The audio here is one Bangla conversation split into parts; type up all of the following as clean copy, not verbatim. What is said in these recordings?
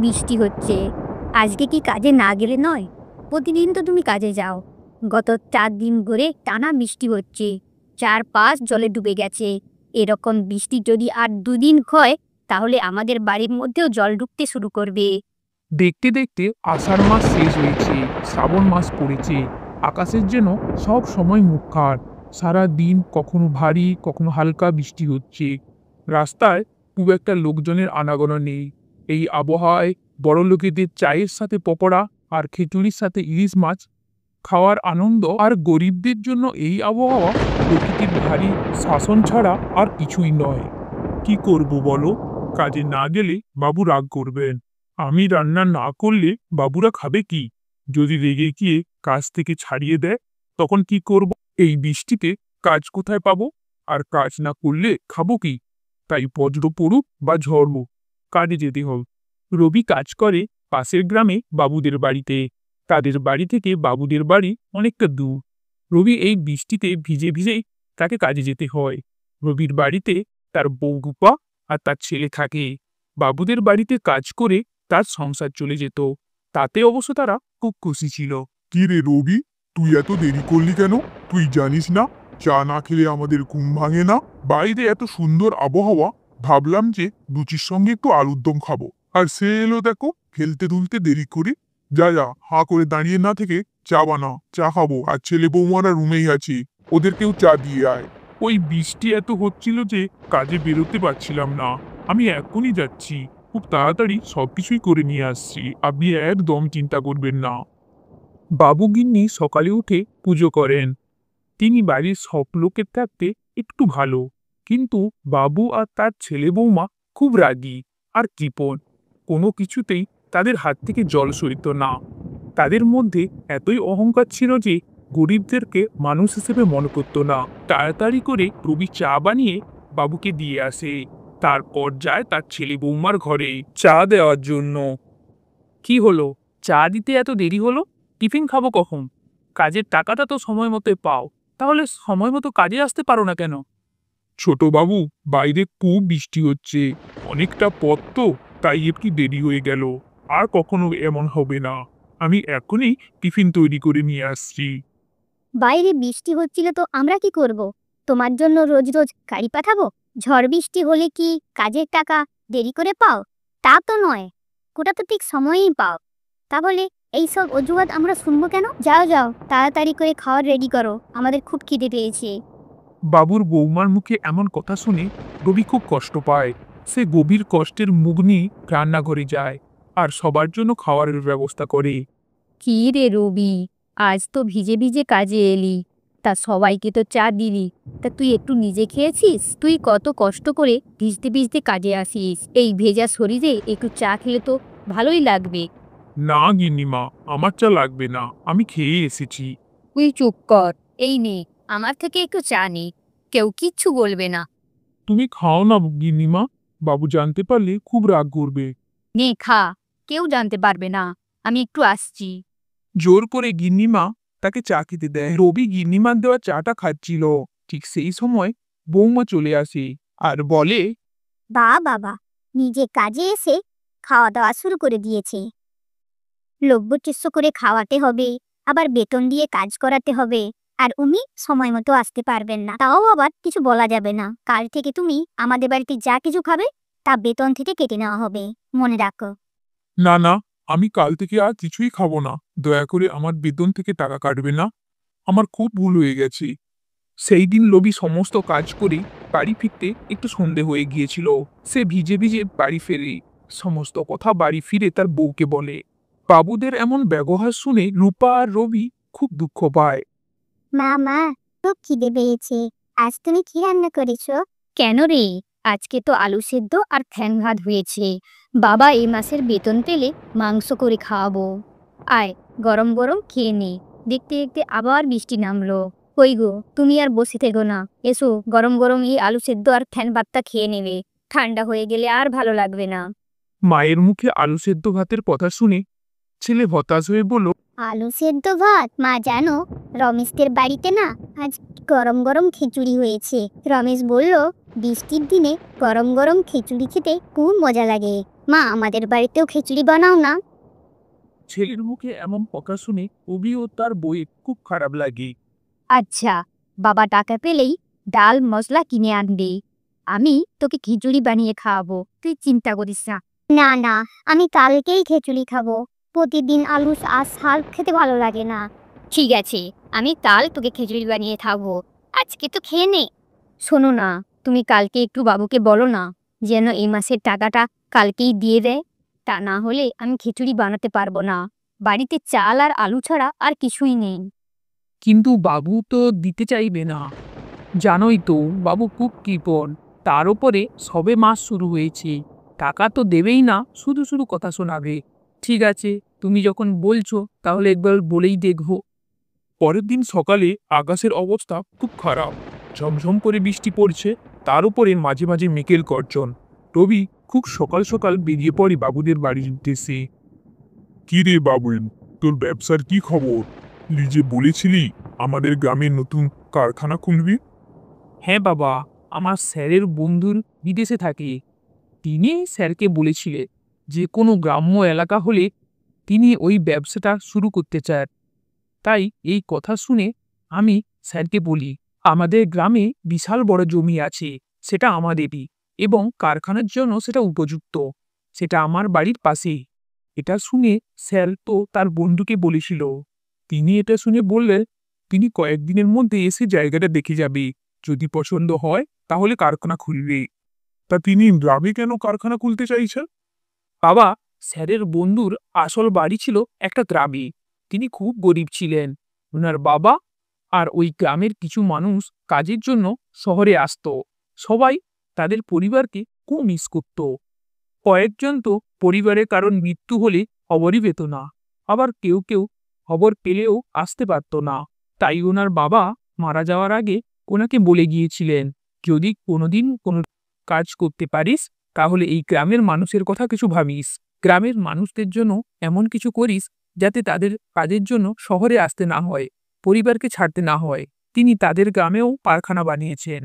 বৃষ্টি হচ্ছে। আজকে কি কাজে না গেলে নয়? প্রতিদিন তো তুমি কাজে যাও। গত ৪ দিন ধরে টানা বৃষ্টি হচ্ছে। চারপাশ জলে ডুবে গেছে। এরকম বৃষ্টি যদি আর ২ দিন হয় তাহলে আমাদের বাড়ির মধ্যেও জল ঢুকতে শুরু করবে। দেখতে দেখতে আষাঢ় মাস শেষ হয়েছে, শ্রাবণ মাস পড়েছে। আকাশের যেন সব সময় মুখখার। সারা দিন কখনো ভারী কখনো হালকা বৃষ্টি হচ্ছে। রাস্তায় খুব একটা লোকজনের আনাগোনা নেই। এই আবহাওয়ায় বড় লোকেদের চায়ের সাথে পকোড়া আর খিচুড়ির সাথে ইলিশ মাছ খাওয়ার আনন্দ, আর গরিবদের জন্য এই আবহাওয়া প্রকৃতির ভারী শাসন ছাড়া আর কিছুই নয়। কি করব বলো? কাজে না গেলে বাবু রাগ করবেন। আমি রান্না না করলে বাবুরা খাবে কি? যদি রেগে গিয়ে কাজ থেকে ছাড়িয়ে দেয় তখন কি করব? এই বৃষ্টিতে কাজ কোথায় পাবো? আর কাজ না করলে খাবো কি? তাই বজ্র পড়ুক বা ঝড় হোক, কাজে যেতে হবে। রবি কাজ করে পাশের গ্রামে বাবুদের বাড়িতে। তাদের বাড়ি থেকে বাবুদের বাড়ি অনেকটা দূর। রবি এই বৃষ্টিতে ভিজে ভিজেই তাকে কাজে যেতে হয়। রবির বাড়িতে তার বউ রূপা আর তার ছেলে থাকে। বাবুদের বাড়িতে কাজ করে তার সংসার চলে যেত। তাতে অবশ্য তারা খুব খুশি ছিল। কি রে রবি, তুই এত দেরি করলি কেন? তুই জানিস না চা না খেলে আমাদের ঘুম ভাঙে না? বাইরে এত সুন্দর আবহাওয়া, ভাবলাম যে লুচির সঙ্গে একটু আলুর দম খাবো, আর সে এলো দেখো খেলতে তুলতে দেরি করে। যা যা, হাঁ করে দাঁড়িয়ে না থেকে চা বানা, চা খাবো। আর ছেলে বৌমারা রুমেই আছে, ওদেরকেও চা দিয়ে আয়। ওই বৃষ্টি এত হচ্ছিল যে কাজে বেরোতে পারছিলাম না। আমি এখনই যাচ্ছি, খুব তাড়াতাড়ি সবকিছুই করে নিয়ে আসছি। আপনি একদম চিন্তা করবেন না। বাবু গিন্নি সকালে উঠে পুজো করেন। তিনি বাড়ির সব লোকের থাকতে একটু ভালো, কিন্তু বাবু আর তার ছেলে বৌমা খুব রাগী আর কৃপণ। কোনো কিছুতেই তাদের হাত থেকে জল সরিত না। তাদের মধ্যে এতই অহংকার ছিল যে গরিবদেরকে মানুষ হিসেবে মনে করত না। তাড়াতাড়ি করে রবি চা বানিয়ে বাবুকে দিয়ে আসে। তারপর যায় তার ছেলে বৌমার ঘরে চা দেওয়ার জন্য। কি হলো, চা দিতে এত দেরি হলো? টিফিন খাবো কখন? কাজের টাকাটা তো সময় মতো পাও, তাহলে সময় মতো কাজে আসতে পারো না কেন? ছোট বাবু, বাইরে খুব বৃষ্টি হচ্ছে, অনেকটা পথ তো, তাই একটু দেরি হয়ে গেল। আর কখনো এমন হবে না। আমি এখনই টিফিন তৈরি করে নিয়ে আসছি। বাইরে বৃষ্টি হচ্ছিল তো আমরা কি করব? তোমার জন্য রোজ রোজ গাড়ি পাঠাবো? ঝড় বৃষ্টি হলে কি কাজের টাকা দেরি করে পাও? তা তো নয়, ওটা তো ঠিক সময়েই পাও। তাহলে এইসব অজুহাত আমরা শুনবো কেন? যাও যাও, তাড়াতাড়ি করে খাওয়ার রেডি করো, আমাদের খুব খিদে পেয়েছে। বাবুর বৌমার মুখে এমন কথা শুনে রবি খুব কষ্ট পায়। সে গভীর কষ্টের মুখ নিয়ে রান্নাঘরে যায় আর সবার জন্য খাওয়ারের ব্যবস্থা করে। কি রে রবি, আজ তো ভিজে ভিজে কাজে এলি, তা সবাইকে তো চা দিলি, তা তুই একটু নিজে খেয়েছিস? তুই কত কষ্ট করে ভিজতে ভিজতে কাজে আসিস, এই ভেজা শরীরে একটু চা খেলে তো ভালোই লাগবে। না গিন্নিমা, আমার চা লাগবে না, আমি খেয়ে এসেছি। তুই চুপ কর, এই নে, আমার থেকে একটু চা নে, কেউ কিচ্ছু বলবে না। তুমি খাও না গিন্নিমা, বাবু জানতে পারলে খুব রাগ করবে। নে খা, কেউ জানতে পারবে না, আমি একটু আসছি। জোর করে গিন্নিমা তাকে চা খেতে দেয়। রবি গিন্নিমার দেওয়া চাটা খাচ্ছিল, ঠিক সেই সময় বৌমা চলে আসে আর বলে, বা বাবা, নিজে কাজে এসে খাওয়া দাওয়া শুরু করে দিয়েছে। লভ্যচিস্য করে খাওয়াতে হবে, আবার বেতন দিয়ে কাজ করাতে হবে, আর উনি সময় মতো আসতে পারবেন না, তাও আবার কিছু বলা যাবে না। কাল থেকে তুমি আমাদের বাড়িতে যা কিছু খাবে তা বেতন থেকে কেটে নেওয়া হবে, মনে রাখো। না না, আমি কাল থেকে আর কিছুই খাবো না। দয়া করে আমার বেতন থেকে টাকা কাটবে না, আমার খুব ভুল হয়ে গেছে। সেই দিন রবি সমস্ত কাজ করে বাড়ি ফিরতে একটু সন্ধে হয়ে গিয়েছিল। সে ভিজে ভিজে বাড়ি ফেরে, সমস্ত কথা বাড়ি ফিরে তার বউকে বলে। বাবুদের এমন ব্যবহার শুনে রূপা আর রবি খুব দুঃখ পায়। মা মা, খুব খিদে পেয়েছে, আজ তুমি কি রান্না করেছো? কেন রে, আজকে তো আলু সেদ্ধ আর ফ্যান ভাত হয়েছে। বাবা এই মাসের বেতন পেলে মাংস করে খাওয়াবো। আয়, গরম গরম খেয়ে নে। দেখতে দেখতে আবার বৃষ্টি নামলো। কই গো, তুমি আর বসে থেকো না, এসো গরম গরম এই আলু সেদ্ধ আর ফ্যান ভাতটা খেয়ে নেবে, ঠান্ডা হয়ে গেলে আর ভালো লাগবে না। মায়ের মুখে আলু সেদ্ধ ভাতের কথা শুনে ছেলে হতাশ হয়ে বলল, আলু সেদ্ধ ভাত? মা জানো, রমেশদের বাড়িতে না আজ গরম গরম খিচুড়ি হয়েছে। রমেশ বলল বৃষ্টির দিনে গরম গরম খিচুড়ি খেতে খুব মজা লাগে। মা, আমাদের বাড়িতেও খিচুড়ি বানাও না। ছেলের মুখে এমন কথা শুনে রবি ও তার বউয়ের খুব খারাপ লাগে। আচ্ছা, বাবা টাকা পেলেই ডাল মশলা কিনে আনবে। আমি তোকে খিচুড়ি বানিয়ে খাওয়াবো, তুই চিন্তা করিস না। না না, আমি কালকেই খিচুড়ি খাবো। প্রতিদিন আলু আর শাক খেতে ভালো লাগে না। ঠিক আছে, আমি কাল তোকে খিচুড়ি বানিয়ে খাবো। আজকে তো খেয়ে নে। শোনো না, তুমি কালকে একটু বাবুকে বলো না যেন এই মাসের টাকাটা কালকেই দিয়ে দেয়। তা না হলে আমি খিচুড়ি বানাতে পারবো না। বাড়িতে চাল আর আলু ছাড়া আর কিছুই নেই। কিন্তু বাবু তো দিতে চাইবে না। জানোই তো বাবু খুব কৃপণ। তার উপরে সবে মাস শুরু হয়েছে, টাকা তো দেবেই না, শুধু শুধু কথা শোনাবে। ঠিক আছে, তুমি যখন বলছো তাহলে একবার বলেই দেখবো। পরের দিন সকালে আকাশের অবস্থা খুব খারাপ। ঝমঝম করে বৃষ্টি পড়ছে, তার উপরে মাঝে মাঝে মেঘের গর্জন। রবি খুব সকাল সকাল বেরিয়ে পড়ে বাবুদের বাড়ির উদ্দেশ্যে। কি রে বাবুল, তোর ব্যবসার কি খবর? তুই যে বলেছিলি আমাদের গ্রামে নতুন কারখানা খুলবি। হ্যাঁ বাবা, আমার স্যারের বন্ধুর বিদেশে থাকে। তিনি স্যারকে বলেছিলেন যে কোনো গ্রাম্য এলাকা হলে তিনি ওই ব্যবসাটা শুরু করতে চান। তাই এই কথা শুনে আমি স্যারকে বলি, আমাদের গ্রামে বিশাল বড় জমি আছে, সেটা আমাদেরই, এবং কারখানার জন্য সেটা উপযুক্ত। সেটা আমার বাড়ির পাশেই। এটা শুনে স্যার তো তার বন্ধুকে বলেছিল। তিনি এটা শুনে বললেন তিনি কয়েকদিনের মধ্যে এসে জায়গাটা দেখে যাবে। যদি পছন্দ হয় তাহলে কারখানা খুলবে। তা তিনি গ্রামে কেন কারখানা খুলতে চাইছেন? বাবা, স্যারের বন্ধুর আসল বাড়ি ছিল একটা গ্রামে। তিনি খুব গরিব ছিলেন। ওনার বাবা আর ওই গ্রামের কিছু মানুষ কাজের জন্য শহরে আসতো। সবাই তাদের পরিবারকে খুব মিস করত। কয়েকজন তো পরিবারের কারণ মৃত্যু হলে খবরই পেত না। আবার কেউ কেউ খবর পেলেও আসতে পারত না। তাই ওনার বাবা মারা যাওয়ার আগে ওনাকে বলে গিয়েছিলেন, যদি কোনোদিন কোনো কাজ করতে পারিস তাহলে এই গ্রামের মানুষের কথা কিছু ভাবিস। গ্রামের মানুষদের জন্য এমন কিছু করিস যাতে তাদের কাজের জন্য শহরে আসতে না হয়, পরিবারকে ছাড়তে না হয়। তিনি তাদের গ্রামেও কারখানা বানিয়েছেন।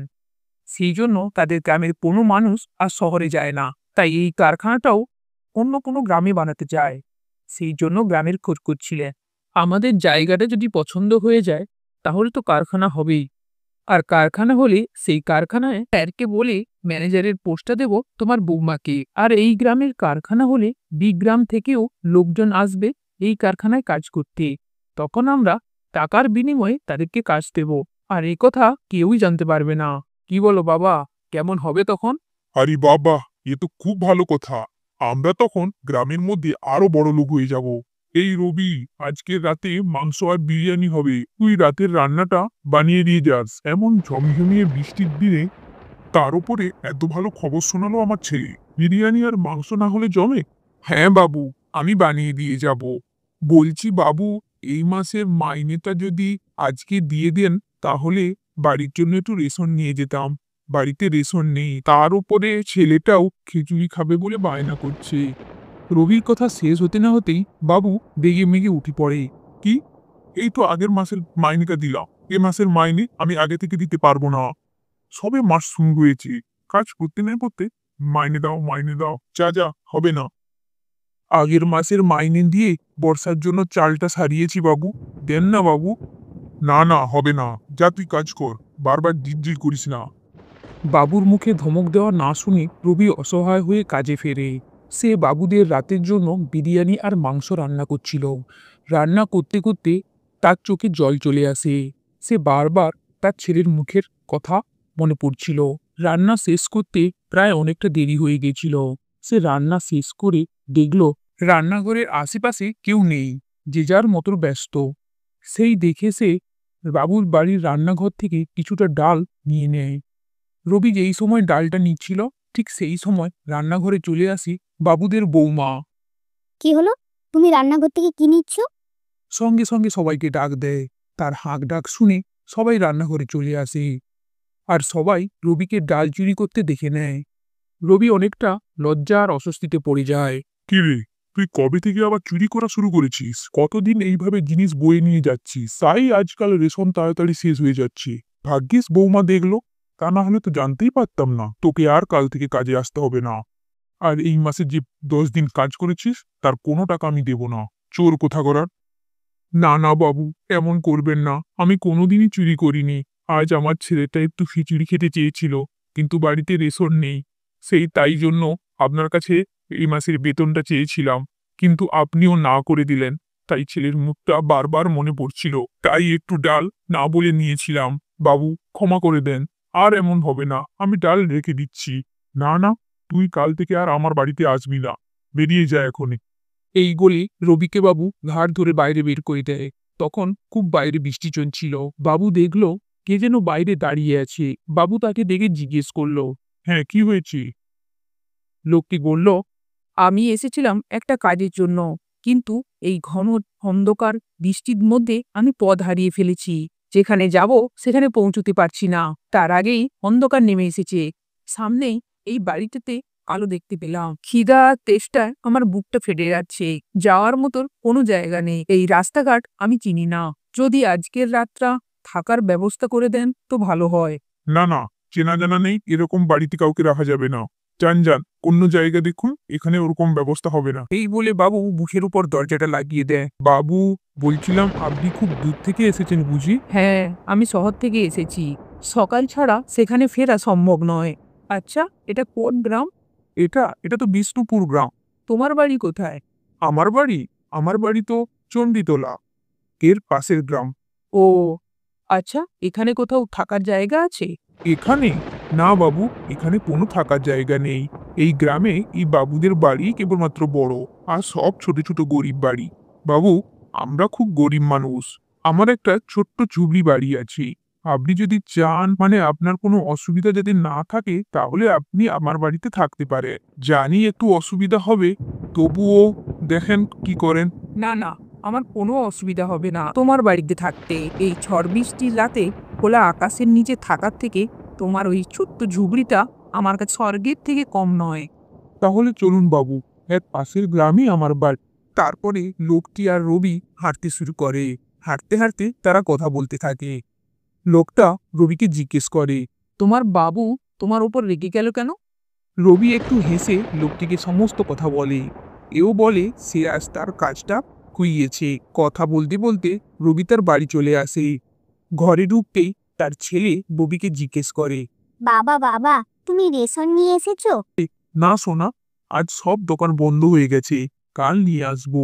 সেই জন্য তাদের গ্রামের কোনো মানুষ আর শহরে যায় না। তাই এই কারখানাটাও অন্য কোনো গ্রামে বানাতে চায়। সেই জন্য গ্রামের খোঁজ করছিলেন। আমাদের জায়গাটা যদি পছন্দ হয়ে যায় তাহলে তো কারখানা হবেই। আর কারখানা হলে সেই কারখানায় স্যারকে বলে ম্যানেজারের পোস্টটা দেব তোমার বৌমাকে। আর এই গ্রামের কারখানা হলে গ্রাম থেকেও লোকজন আসবে এই কারখানায় কাজ করতে। তখন আমরা টাকার বিনিময়ে তাদেরকে কাজ দেব। আর এই কথা কেউই জানতে পারবে না। কি বলো বাবা, কেমন হবে তখন? আরে বাবা, এ তো খুব ভালো কথা। আমরা তখন গ্রামের মধ্যে আরো বড় লোক হয়ে যাব। এই রবি, আজকের রাতে মাংস আর বিরিয়ানি হবে। তুই রাতের রান্নাটা বানিয়ে দিয়ে যাস। এমন ঝমঝমিয়ে বৃষ্টির দিনে তার উপরে এত ভালো খবর শোনালো আমার ছেলে। বিরিয়ানি আর মাংস না হলে জমে? হ্যাঁ বাবু, আমি বানিয়ে দিয়ে যাব। বলছি বাবু, এই মাসের মাইনেটা যদি আজকে দিয়ে দেন তাহলে বাড়ির জন্য একটু রেশন নিয়ে যেতাম। বাড়িতে রেশন নেই, তার উপরে ছেলেটাও খিচুড়ি খাবে বলে বায়না করছে। রবির কথা শেষ হতে না হতেই বাবু রেগে মেগে উঠে পড়ে। কি? এই তো আগের মাসের মাইনেটা দিলাম, এ মাসের মাইনে আমি আগে থেকে দিতে পারবো না। সবে মাস শুরু হয়েছে, কাজ করতে না করতে মাইনে দাও মাইনে দাও, যা যা হবে না। আগের মাসের মাইনে দিয়ে বর্ষার জন্য চালটা সারিয়েছি বাবু, দেন না বাবু। না না, হবে না, যা তুই কাজ কর, বারবার জিজ্ঞেস করিস না। বাবুর মুখে ধমক দেওয়া না শুনে রবি অসহায় হয়ে কাজে ফেরে। সে বাবুদের রাতের জন্য বিরিয়ানি আর মাংস রান্না করছিল। রান্না করতে করতে তার চোখে জল চলে আসে। সে বারবার তার ছেলের মুখের কথা মনে পড়ছিল। রান্না শেষ করতে প্রায় অনেকটা দেরি হয়ে গেছিল। সে রান্না শেষ করে দেখল রান্নাঘরের আশেপাশে কেউ নেই, যে যার মতো ব্যস্ত। সেই দেখে সে বাবুর বাড়ির রান্নাঘর থেকে কিছুটা ডাল নিয়ে নেয়। রবি যেই সময় ডালটা নিচ্ছিল ঠিক সেই সময় রান্নাঘরে চলে আসি বাবুদের বৌমা। কি হলো? তুমি রান্নাঘর থেকে কি নিচ্ছ? সঙ্গে সঙ্গে সবাইকে ডাক দেয়। তার হাঁক ডাক শুনে সবাই রান্নাঘরে চলে আসে। আর সবাই রবিকে ডাল চুরি করতে দেখে নেয়। রবি অনেকটা লজ্জা আর অস্বস্তিতে পড়ে যায়। কি রে, তুই কবে থেকে আবার চুরি করা শুরু করেছিস? কতদিন এইভাবে জিনিস বয়ে নিয়ে যাচ্ছিস, তাই আজকাল রেশন তাড়াতাড়ি শেষ হয়ে যাচ্ছে। ভাগ্যিস বৌমা দেখলো, তা না হলে তো জানতেই পারতাম না তোকে আর কাল থেকে কাজে আসতে হবে না। আর এই মাসে যে 10 দিন কাজ করেছিস তার কোনো টাকা আমি দেব না। চোর কোথাকার! না না বাবু, এমন করবেন না। আমি কোনোদিনই চুরি করিনি। আজ আমার ছেলেটা একটু খিচুড়ি খেতে চেয়েছিল, কিন্তু বাড়িতে রেশন নেই। তাই জন্য আপনার কাছে এই মাসের বেতনটা চেয়েছিলাম, কিন্তু আপনিও না করে দিলেন। তাই ছেলের মুখটা বারবার মনে পড়ছিল, তাই একটু ডাল না বলে নিয়েছিলাম। বাবু, ক্ষমা করে দেন। আর এমন হবে না, আমি ডাল রেখে দিচ্ছি। না না, তুই কাল থেকে আর আমার বাড়িতে আসবি না। বেরিয়ে যা এখনই। এই বলে রবিকে বাবু ঘাড় ধরে বাইরে বের করে দেয়। তখন খুব বাইরে বৃষ্টি চলছিল। বাবু দেখলো কে যেন বাইরে দাঁড়িয়ে আছে। বাবু তাকে দেখে জিজ্ঞেস করলো। হ্যাঁ, কি হয়েছে? লোকটি বলল, আমি এসেছিলাম একটা কাজের জন্য, কিন্তু এই ঘন অন্ধকার বৃষ্টির মধ্যে আমি পথ হারিয়ে ফেলেছি। যেখানে যাব সেখানে পৌঁছতে পারছি না। তার আগেই অন্ধকার নেমে এসেছে। সামনেই এই বাড়িটাতে আলো দেখতে পেলাম। খিদা আর তেষ্টায় আমার বুকটা ফেটে যাচ্ছে। যাওয়ার মতো কোনো জায়গা নেই। এই রাস্তাঘাট আমি চিনি না। যদি আজকের রাতটা থাকার ব্যবস্থা করে দেন তো ভালো হয়। না না, চেনা জানা নেই, এরকম বাড়িতে কাউকে রাখা যাবে না। যান যান, অন্য জায়গা দেখুন, এখানে ওরকম ব্যবস্থা হবে না। এই বলে বাবু বুকের উপর দরজাটা লাগিয়ে দেয়। বাবু, বলছিলাম আপনি খুব দূর থেকে এসেছেন বুঝি? হ্যাঁ, আমি শহর থেকে এসেছি। সকাল ছাড়া সেখানে ফেরা সম্ভব নয়। আচ্ছা, এটা কোন গ্রাম? এটা এটা তো বিষ্ণুপুর গ্রাম। তোমার বাড়ি কোথায়? আমার বাড়ি তো চণ্ডীতলা, এর পাশের গ্রাম। ও আচ্ছা, এখানে কোথাও থাকার জায়গা আছে? এখানে? না বাবু, এখানে কোনো থাকার জায়গা নেই। এই গ্রামে এই বাবুদের বাড়ি কেবলমাত্র বড়, আর সব ছোট ছোট গরিব বাড়ি। বাবু, আমরা খুব গরিব মানুষ। আমার একটা ছোট্ট ঝুবড়ি বাড়ি আছে। আপনি যদি চান, মানে আপনার কোনো অসুবিধা যদি না থাকে, তাহলে আপনি আমার বাড়িতে থাকতে পারেন। জানি একটু অসুবিধা হবে, তবুও দেখেন কি করেন। না না, আমার কোনো অসুবিধা হবে না তোমার বাড়িতে থাকতে। এই ঝড় বৃষ্টির রাতে খোলা আকাশের নিচে থাকার থেকে তোমার ওই ছোট্ট ঝুবড়িটা আমার কাছে স্বর্গের থেকে কম নয়। তাহলে চলুন বাবু, এর পাশের গ্রামই আমার বাড়ি। তারপরে লোকটি আর রবি হাঁটতে শুরু করে। হাঁটতে হাঁটতে তারা কথা বলতে থাকে। লোকটা রবিকে জিজ্ঞেস করে, তোমার বাবু তোমার ওপর রেগে গেল কেন? রবি একটু হেসে লোকটিকে সমস্ত কথা বলে। এও বলে সে আজ তার কাজটা খুইয়েছে। কথা বলতে বলতে রবি তার বাড়ি চলে আসে। ঘরে ঢুকতেই তার ছেলে ববিকে জিজ্ঞেস করে, বাবা বাবা, তুমি রেশন নিয়ে এসেছো? না সোনা, আজ সব দোকান বন্ধ হয়ে গেছে, কাল নিয়ে আসবো।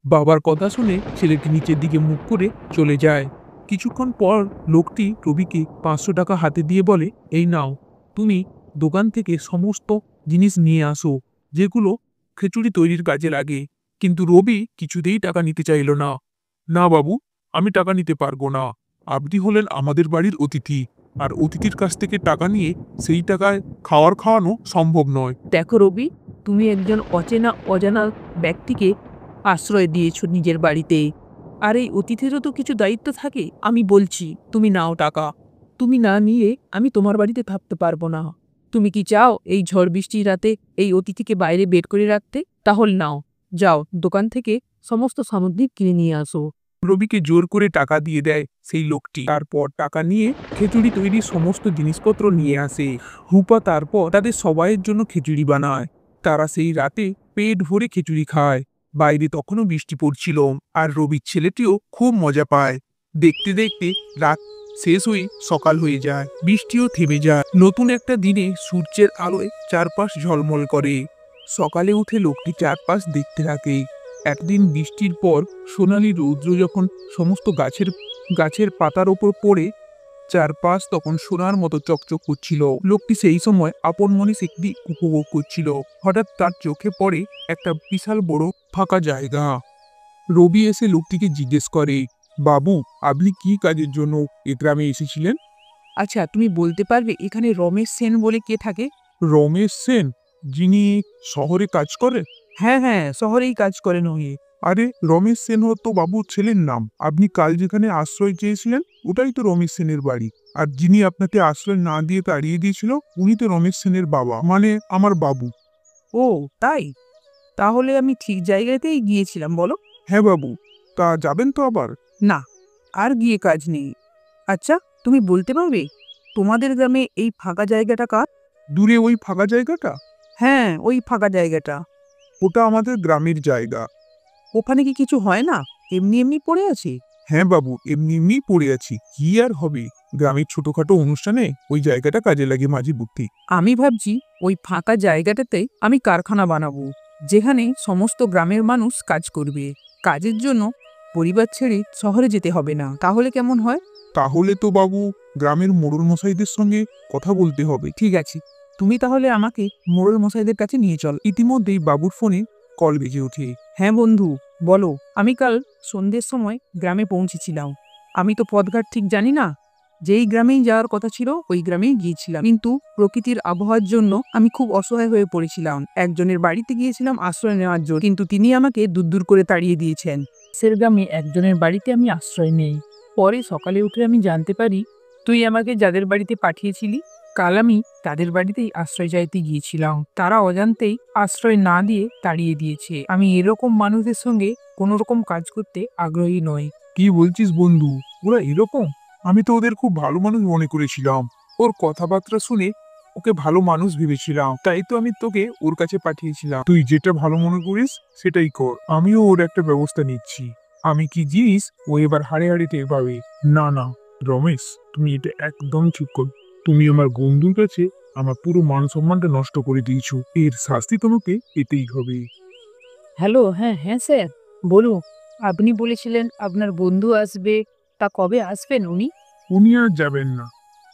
বাবার কথা শুনে ছেলেটি নিচের দিকে মুখ করে চলে যায়। কিছুক্ষণ পর লোকটি রবিকে 500 টাকা হাতে দিয়ে বলে, এই নাও, তুমি দোকান থেকে সমস্ত জিনিস নিয়ে আসো যেগুলো খিচুড়ি তৈরির কাজে লাগে। কিন্তু রবি কিছুতেই টাকা নিতে চাইল না। না বাবু, আমি টাকা নিতে পারবো না। আপনি হলেন আমাদের বাড়ির অতিথি, আর অতিথির কাছ থেকে টাকা নিয়ে সেই টাকায় খাওয়ানো সম্ভব নয়। দেখো রবি, তুমি একজন অজানা ব্যক্তিকে আশ্রয় দিয়েছো নিজের বাড়িতে, আর এই অতিথিরও তো কিছু দায়িত্ব থাকে। আমি বলছি তুমি নাও টাকা। তুমি না নিয়ে আমি তোমার বাড়িতে থাকতে পারবো না। তুমি কি চাও এই ঝড় বৃষ্টির রাতে এই অতিথিকে বাইরে বের করে রাখতে? তাহলে নাও, যাও দোকান থেকে সমস্ত সামগ্রী কিনে নিয়ে আসো। রবিকে জোর করে টাকা দিয়ে দেয় সেই লোকটি। তারপর টাকা নিয়ে খিচুড়ি তৈরির সমস্ত জিনিসপত্র নিয়ে আসে। হুপা তারপর তাদের সবাইয়ের জন্য খিচুড়ি বানায়। তারা সেই রাতে পেট ভরে খিচুড়ি খায়। বাইরে তখনও বৃষ্টি পড়ছিল, আর রবির ছেলেটিও খুব মজা পায়। দেখতে দেখতে রাত শেষ হয়ে সকাল হয়ে যায়। বৃষ্টিও থেমে যায়। নতুন একটা দিনে সূর্যের আলোয় চারপাশ ঝলমল করে। সকালে উঠে লোকটি চারপাশ দেখতে থাকে। একদিন বৃষ্টির পর সোনালি রৌদ্র যখন সমস্ত গাছের পাতার ওপর পড়ে, চারপাশ তখন সোনার মতো চকচক করছিল। লোকটি সেই সময় আপন মনে সেটি উপভোগ করছিল। হঠাৎ তার চোখে পড়ে একটা বিশাল বড় ফাঁকা জায়গা। রবি এসে লোকটিকে জিজ্ঞেস করে, বাবু, আপনি কি কাজের জন্য এ গ্রামে এসেছিলেন? আচ্ছা, তুমি বলতে পারবে এখানে রমেশ সেন বলে কে থাকে? রমেশ সেন, যিনি শহরে কাজ করেন? হ্যাঁ হ্যাঁ, শহরেই কাজ করেন উনি। আরে, রমেশ সেন হতো বাবুর ছেলের নাম। আপনি কাল যেখানে আশ্রয় চেয়েছিলেন ওটাই তো রমেশ সেনের বাড়ি। আর যিনি আপনাকে আশ্রয় না দিয়ে তাড়িয়ে দিয়েছিল উনি তো রমেশ সেনের বাবা, মানে আমার বাবু। ও তাই? তাহলে আমি ঠিক জায়গাতেই গিয়েছিলাম বলো। হ্যাঁ বাবু, তা যাবেন তো আবার? না, আর গিয়ে কাজ নেই। আচ্ছা, তুমি বলতে পারবে তোমাদের গ্রামে এই ফাঁকা জায়গাটা কার? দূরে ওই ফাঁকা জায়গাটা? হ্যাঁ, ওই ফাঁকা জায়গাটা। ওটা আমাদের গ্রামের জায়গা। ওখানে কি কিছু হয় না? এমনি এমনি পড়ে আছি। হ্যাঁ বাবু, এমনি এমনি পড়ে আছি, কি আর হবে। গ্রামের ছোটখাটো অনুষ্ঠানে ওই জায়গাটা কাজে লাগে মাঝে বুদ্ধি। আমি ভাবছি ওই ফাঁকা জায়গাটাতে আমি কারখানা বানাবো, যেখানে সমস্ত গ্রামের মানুষ কাজ করবে। কাজের জন্য পরিবার ছেড়ে শহরে যেতে হবে না। তাহলে কেমন হয়? তাহলে তো বাবু গ্রামের মোড়ল মশাইদের সঙ্গে কথা বলতে হবে। ঠিক আছে, তুমি তাহলে আমাকে মোড়ল মশাইদের কাছে নিয়ে চল। ইতিমধ্যেই বাবুর ফোনে কল বেজে ওঠে। হ্যাঁ বন্ধু, বলো। আমি কাল সন্ধ্যের সময় গ্রামে পৌঁছেছিলাম। আমি তো পথঘাট ঠিক জানি না। যেই গ্রামেই যাওয়ার কথা ছিল ওই গ্রামেই গিয়েছিলাম, কিন্তু প্রকৃতির আবহাওয়ার জন্য আমি খুব অসহায় হয়ে পড়েছিলাম। একজনের বাড়িতে গিয়েছিলাম আশ্রয় নেওয়ার জন্য, কিন্তু তিনি আমাকে দূর দূর করে তাড়িয়ে দিয়েছেন। পাশের গ্রামে একজনের বাড়িতে আমি আশ্রয় নেই। পরে সকালে উঠে আমি জানতে পারি তুই আমাকে যাদের বাড়িতে পাঠিয়েছিলি, কাল আমি তাদের বাড়িতেই আশ্রয় চাইতে গিয়েছিলাম। তারা অজান্তেই আশ্রয় না দিয়ে তাড়িয়ে দিয়েছে। আমি এরকম মানুষদের সঙ্গে কোনো রকম কাজ করতে আগ্রহী নই। কি বলছিস বন্ধু, ওরা এরকম? আমি তো ওদের খুব ভালো মানুষ মনে করেছিলাম। ওর কথাবার্তা শুনে ওকে ভালো মানুষ ভেবেছিলাম, তাই তো আমি তোকে ওর কাছে পাঠিয়েছিলাম। তুই যেটা ভালো মনে করিস সেটাই কর, আমিও ওর একটা ব্যবস্থা নিচ্ছি। আমি কি জিনিস ও এবার হাড়ে হাড়ে টের পাবে। না না রমেশ, তুমি এটা একদম ঠিক কর। তুমি আমার বন্ধুর কাছে আমার পুরো মান সম্মানটা নষ্ট করে দিয়েছো, এর শাস্তি তোমাকে পেতেই হবে। হ্যালো, হ্যাঁ হ্যাঁ স্যার, বলুন। আপনি বলেছিলেন আপনার বন্ধু আসবে, তা কবে আসবেন উনি? উনি আর যাবেন না,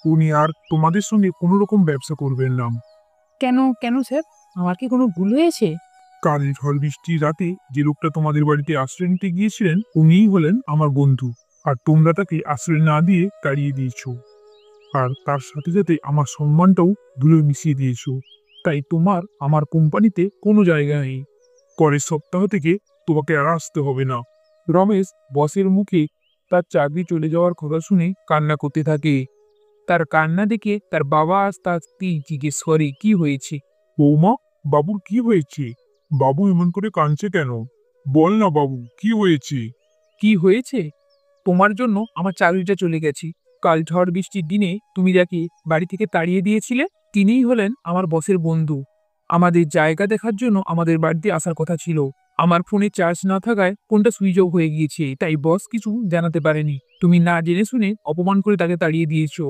উনি আর তোমাদের সঙ্গে কোনো রকম ব্যবসা করবেন না। কেন কেন স্যার, আমার কি কোনো ভুল হয়েছে? কাল ঝড় বৃষ্টির রাতে যে লোকটা তোমাদের বাড়িতে আশ্রয় নিতে গিয়েছিলেন উনিই হলেন আমার বন্ধু, আর তোমরা তাকে আশ্রয় না দিয়ে তাড়িয়ে দিয়েছো, আর তার সাথে সাথে আমার সম্মানটাও ধুলো মিশিয়ে দিয়েছো। তাই তোমার আমার কোম্পানিতে কোনো জায়গা নেই। পরের সপ্তাহ থেকে তোমাকে আর আসতে হবে না। রমেশ বসের মুখে তার চাকরি চলে যাওয়ার কথা শুনে কান্না করতে থাকে। তার কান্না দেখে তার বাবা আস্তে আস্তে জিজ্ঞেস করে কি হয়েছে। বৌমা, বাবুর কি হয়েছে? বাবু এমন করে কাঁদছে কেন? বল না বাবু, কি হয়েছে? কি হয়েছে? তোমার জন্য আমার চাকরিটা চলে গেছে। কাল ঝড় বৃষ্টির দিনে তুমি যাকে বাড়ি থেকে তাড়িয়ে দিয়েছিলে, তিনিই হলেন আমার বসের বন্ধু। আমাদের জায়গা দেখার জন্য আমাদের বাড়িতে আসার কথা ছিল। আমার ফোনে চার্জ না থাকায় ফোনটা সুইচ অফ হয়ে গিয়েছে, তাই বস কিছু জানাতে পারেনি। তুমি না জেনে শুনে অপমান করে তাকে তাড়িয়ে দিয়েছো।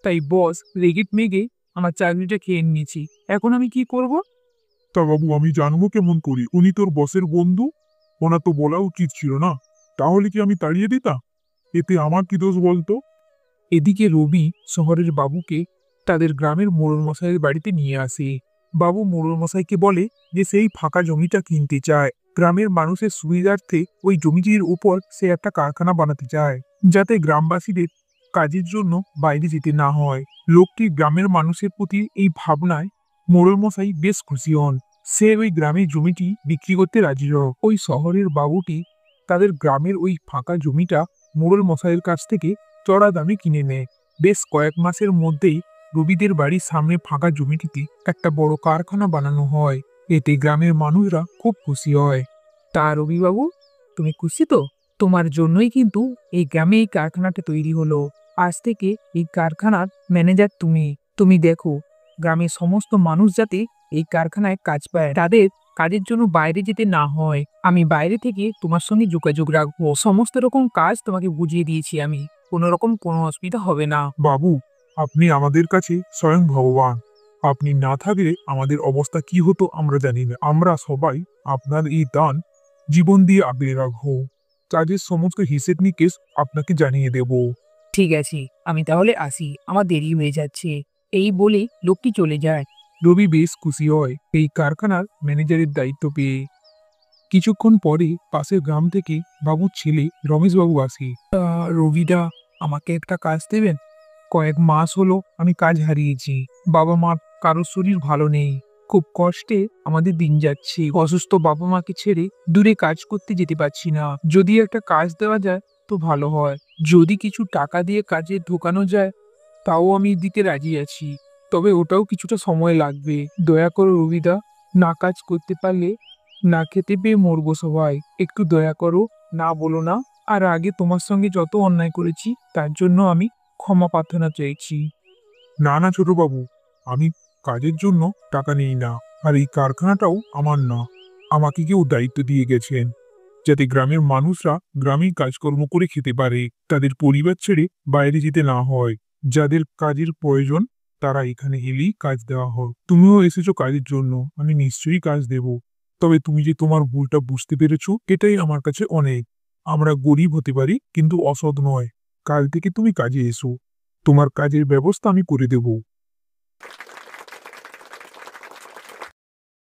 তাই বস রেগে মেগে আমার চাকরিটা খেয়ে নিয়েছি। এখন আমি কি করব? তা বাবু আমি জানবো কেমন করি উনি তোর বসের বন্ধু? ওনার তো বলা উচিত ছিল না। তাহলে কি আমি তাড়িয়ে দিতাম? এতে আমার কি দোষ বলতো? এদিকে রবি শহরের বাবুকে তাদের গ্রামের মোড়ল মশাইয়ের বাড়িতে নিয়ে আসে। বাবু মোড়ল মশাইকে বলে যে সেই ফাঁকা জমিটা কিনতে চায়। গ্রামের মানুষের সুবিধার্থে ওই জমিটির উপর সে একটা কারখানা বানাতে চায়, যাতে গ্রামবাসীদের কাজের জন্য বাইরে যেতে না হয়। লোকটি গ্রামের মানুষের প্রতি এই ভাবনায় মোড়ল মশাই বেশ খুশি হন। সে ওই গ্রামের জমিটি বিক্রি করতে রাজি হয়। ওই শহরের বাবুটি তাদের গ্রামের ওই ফাঁকা জমিটা মোড়ল মশাইয়ের কাছ থেকে চড়া দামে কিনে নেয়। বেশ কয়েক মাসের মধ্যেই রবিদের বাড়ির সামনে ফাঁকা জমিটিতে একটা বড় কারখানা বানানো হয়। এতে গ্রামের মানুষরা খুব খুশি হয়। তা রবিবাবু, তুমি খুশি তো? তোমার জন্যই কিন্তু এই গ্রামে এই কারখানাটা তৈরি হলো। আজ থেকে এই কারখানার ম্যানেজার তুমি। তুমি দেখো গ্রামের সমস্ত মানুষ যাতে এই কারখানায় কাজ পায়, তাদের কাজের জন্য বাইরে যেতে না হয়। আমি বাইরে থেকে তোমার সঙ্গে যোগাযোগ রাখবো। সমস্ত রকম কাজ তোমাকে বুঝিয়ে দিয়েছি আমি। কোনো অসুবিধা হবে না। বাবু, আপনি আমাদের কাছে স্বয়ং ভগবান। আপনি না থাকলে আমাদের অবস্থা কি হতো আমরা জানি না। আমরা সবাই আপনার এই দান জীবন দিয়ে আগলে রাখবো। কাজের সমস্ত হিসেব নিকেশ আপনাকে জানিয়ে দেব। ঠিক আছে, আমি তাহলে আসি, আমার দেরি হয়ে যাচ্ছে। এই বলে লোকটি চলে যায়। রবি বেশ খুশি হয় এই কারখানার ম্যানেজারের দায়িত্ব পেয়ে। কিছুক্ষণ পরে পাশের গ্রাম থেকে বাবুর ছেলে রমেশবাবু আসে। রবিদা, আমাকে একটা কাজ দেবেন? কয়েক মাস হলো আমি কাজ হারিয়েছি। বাবা মার কারোর শরীর ভালো নেই। খুব কষ্টে আমাদের দিন যাচ্ছে। অসুস্থ বাবা মাকে ছেড়ে দূরে কাজ করতে যেতে পারছি না। যদি একটা কাজ দেওয়া যায় তো ভালো হয়। যদি কিছু টাকা দিয়ে কাজে ঢোকানো যায় তাও আমি দিতে রাজি আছি, তবে ওটাও কিছুটা সময় লাগবে। দয়া করো রবিদা, না কাজ করতে পারলে না খেতে পেয়ে মরবো সবাই। একটু দয়া করো, না বলো না। আর আগে তোমার সঙ্গে যত অন্যায় করেছি তার জন্য আমি ক্ষমা প্রার্থনা চাইছি। না না ছোটবাবু, আমি কাজের জন্য টাকা নিই না। আর এই কারখানাটাও আমার না, আমাকে কেউ দায়িত্ব দিয়ে গেছেন যাতে গ্রামের মানুষরা গ্রামেই কাজকর্ম করে খেতে পারে, তাদের পরিবার ছেড়ে বাইরে যেতে না হয়। যাদের কাজের প্রয়োজন তারা এখানে এলেই কাজ দেওয়া হয়। তুমিও এসেছো কাজের জন্য, আমি নিশ্চয়ই কাজ দেব। তবে তুমি যে তোমার ভুলটা বুঝতে পেরেছো এটাই আমার কাছে অনেক। আমরা গরিব হতে পারি কিন্তু অসৎ নয়। কাল থেকে তুমি কাজে এসো, তোমার কাজের ব্যবস্থা আমি করে দেব।